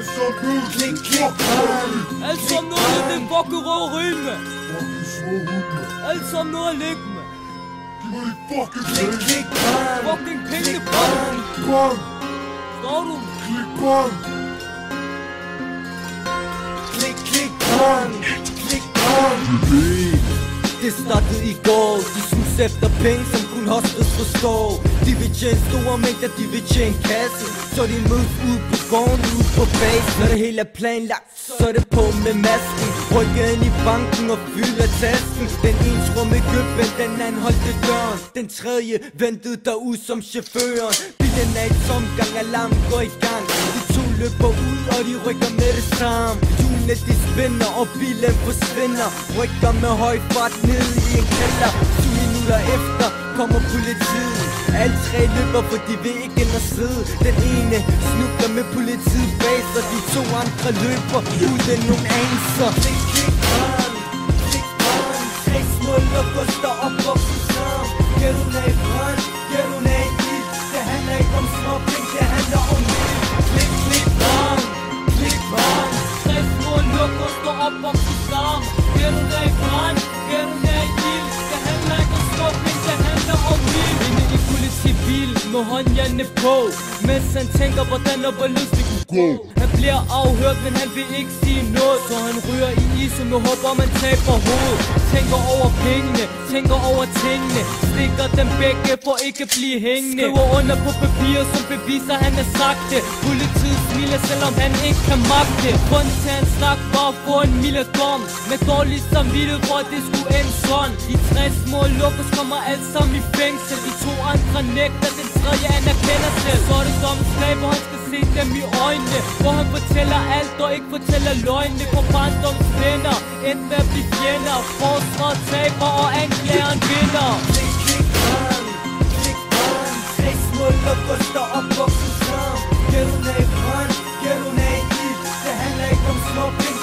Klik, klik, bang. Alt som noget, det fucking røveri, mand. Alt som noget at ligge, mand. Klik, klik, bang. Fucking penge, bang. Står du? Klik, bang. Klik, klik, bang. Klik, bang. Det startede i går, de sus efter penge, som kun hostes forstår. De vil tjene store mængder, de vil tjene kasse. Så de mødes ude på gården, ude på base. Når det hele er planlagt, så er det på med masken. Rykker ind i banken og fylder tasken. Den ene tror med køben, den anden holdte døren. Den tredje ventede derude som chaufføren. Bilen er i tomgang, alarmen går i gang. De to løber ud, og de rykker med det samme. Hjulene de spinner, og bilen forsvinder. Rykker med høj fart ned i en kælder. 7 minutter efter kommer politiet. Alle tre løber, for de vil ikke ind og sidde. Den ene snubler med politiet bag sig. De to andre løber uden nogen anelser. Klik, klik, bang. Klik, bang. 3 små lukker står op og sammen. Giver du ned i brand, giver du ned i ild. Det handler ikke om små penge, det handler om liv. Klik, klik, bang. Klik, bang. 3 små lukker står op og sammen. Giver du ned i brand, giver du ned i ild. Det handler ikke om små penge, det handler om liv. Inde i politibil med håndjerne på, mens han tænker, hvordan og hvorledes det kunne gå. Han bliver afhørt, men han vil ikke sige noget, så han ryger i isen og håber, man taber hovedet. Tænker over pengene, tænker over tingene, stikker dem begge for ikke at blive hængende. Skriver under på papir, som beviser, han har sagt det. Politiet smiler, selvom han ikke kan magte. Grunden til hans snak var at få en milde dom, med dårlig samvittighed for at det skulle ende sådan. De 3 små lukkes kommer alle sammen i fængsel. De 2 andre nægter, den tredje anerkender selv. Så er det domsslag, hvor han skal se dem i øjnene, hvor han fortæller alt og ikke fortæller løgnene. På barndomsvenner, endte med at blive fjender. Forsvaret taber og anklageren vinder. Klik, klik, bang. Klik, bang. 3 små lukker står op og sammen. Giver du ned i brand, giver du ned i ild. Det handler ikke om små penge.